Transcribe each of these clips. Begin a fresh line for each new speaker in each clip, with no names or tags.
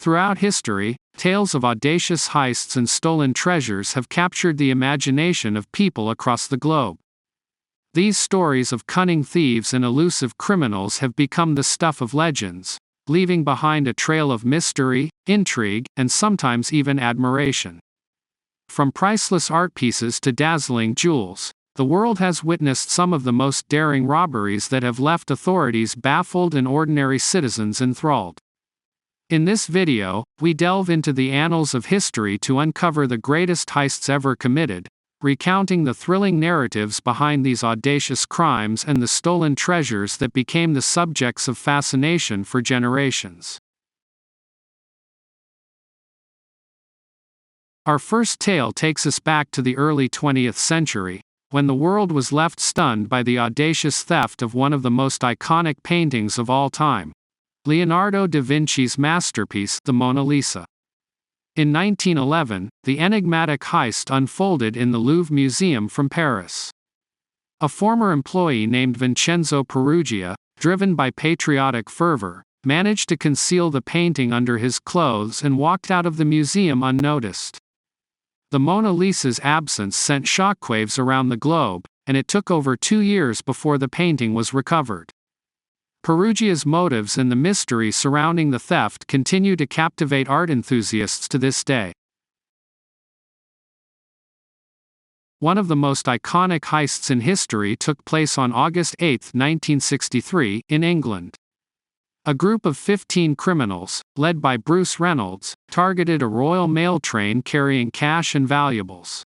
Throughout history, tales of audacious heists and stolen treasures have captured the imagination of people across the globe. These stories of cunning thieves and elusive criminals have become the stuff of legends, leaving behind a trail of mystery, intrigue, and sometimes even admiration. From priceless art pieces to dazzling jewels, the world has witnessed some of the most daring robberies that have left authorities baffled and ordinary citizens enthralled. In this video, we delve into the annals of history to uncover the greatest heists ever committed, recounting the thrilling narratives behind these audacious crimes and the stolen treasures that became the subjects of fascination for generations. Our first tale takes us back to the early 20th century, when the world was left stunned by the audacious theft of one of the most iconic paintings of all time, Leonardo da Vinci's masterpiece, the Mona Lisa. In 1911, the enigmatic heist unfolded in the Louvre Museum from Paris. A former employee named Vincenzo Peruggia, driven by patriotic fervor, managed to conceal the painting under his clothes and walked out of the museum unnoticed. The Mona Lisa's absence sent shockwaves around the globe, and it took over 2 years before the painting was recovered. Peruggia's motives and the mystery surrounding the theft continue to captivate art enthusiasts to this day. One of the most iconic heists in history took place on August 8, 1963, in England. A group of 15 criminals, led by Bruce Reynolds, targeted a Royal Mail train carrying cash and valuables.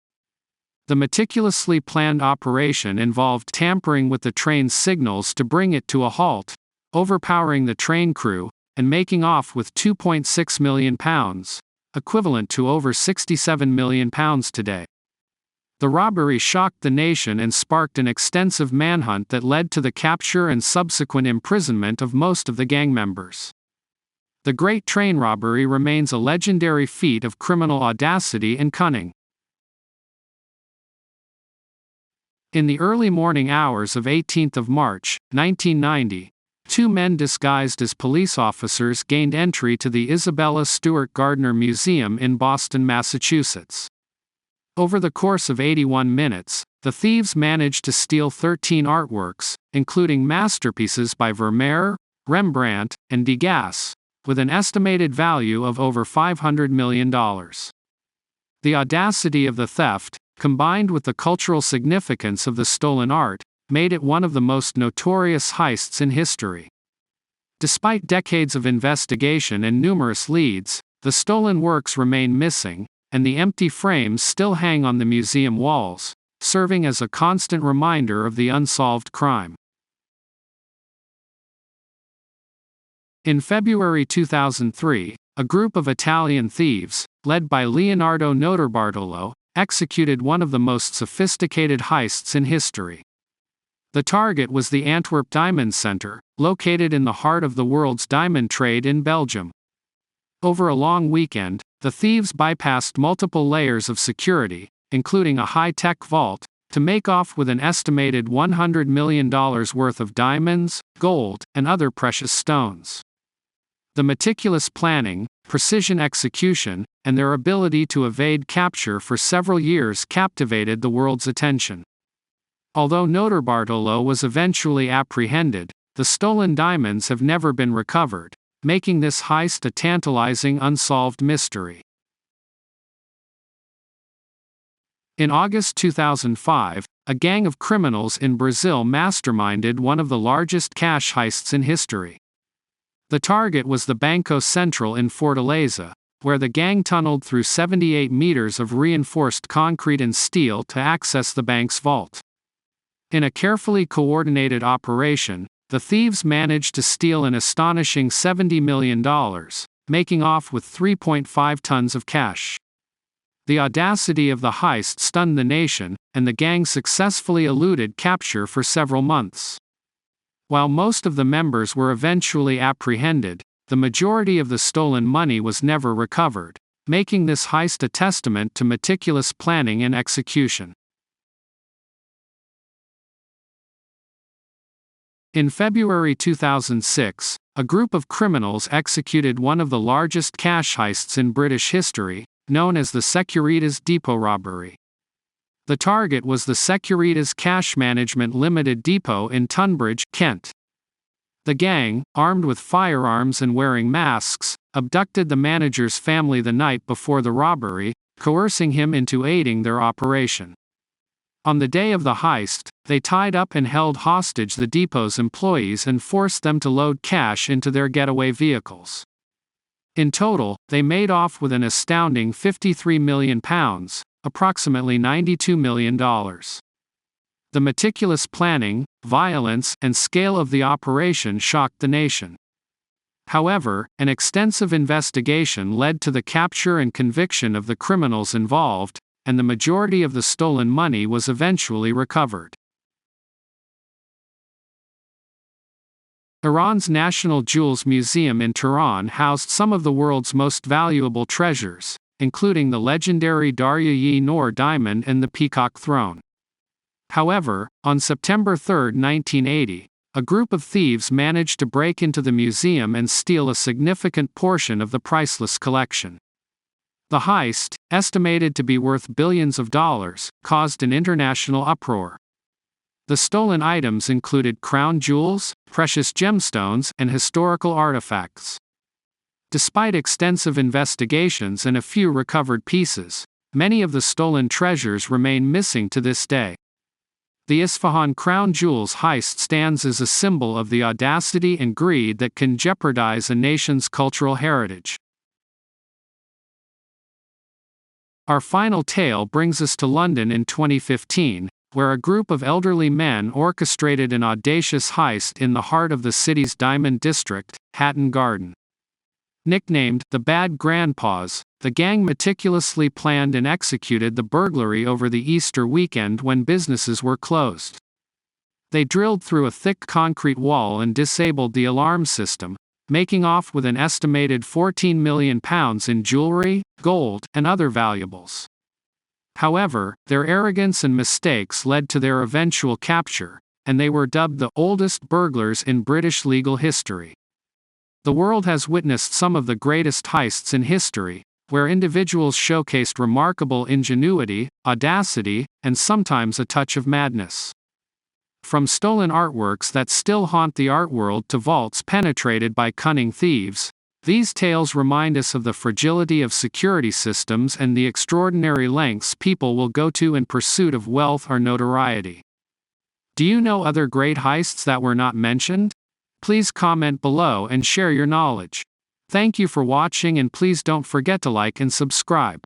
The meticulously planned operation involved tampering with the train's signals to bring it to a halt, overpowering the train crew, and making off with £2.6 million, equivalent to over £67 million today. The robbery shocked the nation and sparked an extensive manhunt that led to the capture and subsequent imprisonment of most of the gang members. The Great Train Robbery remains a legendary feat of criminal audacity and cunning. In the early morning hours of 18th of March, 1990, 2 men disguised as police officers gained entry to the Isabella Stewart Gardner Museum in Boston, Massachusetts. Over the course of 81 minutes, the thieves managed to steal 13 artworks, including masterpieces by Vermeer, Rembrandt, and Degas, with an estimated value of over $500 million. The audacity of the theft, combined with the cultural significance of the stolen art, made it one of the most notorious heists in history. Despite decades of investigation and numerous leads, the stolen works remain missing, and the empty frames still hang on the museum walls, serving as a constant reminder of the unsolved crime. In February 2003, a group of Italian thieves, led by Leonardo Notarbartolo, executed one of the most sophisticated heists in history. The target was the Antwerp Diamond Center, located in the heart of the world's diamond trade in Belgium. Over a long weekend, the thieves bypassed multiple layers of security, including a high-tech vault, to make off with an estimated $100 million worth of diamonds, gold, and other precious stones. The meticulous planning, precision execution, and their ability to evade capture for several years captivated the world's attention. Although Notarbartolo was eventually apprehended, the stolen diamonds have never been recovered, making this heist a tantalizing unsolved mystery. In August 2005, a gang of criminals in Brazil masterminded one of the largest cash heists in history. The target was the Banco Central in Fortaleza, where the gang tunneled through 78 meters of reinforced concrete and steel to access the bank's vault. In a carefully coordinated operation, the thieves managed to steal an astonishing $70 million, making off with 3.5 tons of cash. The audacity of the heist stunned the nation, and the gang successfully eluded capture for several months. While most of the members were eventually apprehended, the majority of the stolen money was never recovered, making this heist a testament to meticulous planning and execution. In February 2006, a group of criminals executed one of the largest cash heists in British history, known as the Securitas depot robbery. The target was the Securitas Cash Management Limited Depot in Tunbridge, Kent. The gang, armed with firearms and wearing masks, abducted the manager's family the night before the robbery, coercing him into aiding their operation. On the day of the heist, they tied up and held hostage the depot's employees and forced them to load cash into their getaway vehicles. In total, they made off with an astounding £53 million, approximately $92 million. The meticulous planning, violence, and scale of the operation shocked the nation. However, an extensive investigation led to the capture and conviction of the criminals involved, and the majority of the stolen money was eventually recovered. Iran's National Jewels Museum in Tehran housed some of the world's most valuable treasures, including the legendary Darya-e-Noor diamond and the Peacock Throne. However, on September 3, 1980, a group of thieves managed to break into the museum and steal a significant portion of the priceless collection. The heist, estimated to be worth billions of dollars, caused an international uproar. The stolen items included crown jewels, precious gemstones, and historical artifacts. Despite extensive investigations and a few recovered pieces, many of the stolen treasures remain missing to this day. The Isfahan crown jewels heist stands as a symbol of the audacity and greed that can jeopardize a nation's cultural heritage. Our final tale brings us to London in 2015, where a group of elderly men orchestrated an audacious heist in the heart of the city's Diamond District, Hatton Garden. Nicknamed the Bad Grandpas, the gang meticulously planned and executed the burglary over the Easter weekend when businesses were closed. They drilled through a thick concrete wall and disabled the alarm system, making off with an estimated £14 million in jewelry, gold, and other valuables. However, their arrogance and mistakes led to their eventual capture, and they were dubbed the oldest burglars in British legal history. The world has witnessed some of the greatest heists in history, where individuals showcased remarkable ingenuity, audacity, and sometimes a touch of madness. From stolen artworks that still haunt the art world to vaults penetrated by cunning thieves, these tales remind us of the fragility of security systems and the extraordinary lengths people will go to in pursuit of wealth or notoriety. Do you know other great heists that were not mentioned? Please comment below and share your knowledge. Thank you for watching, and please don't forget to like and subscribe.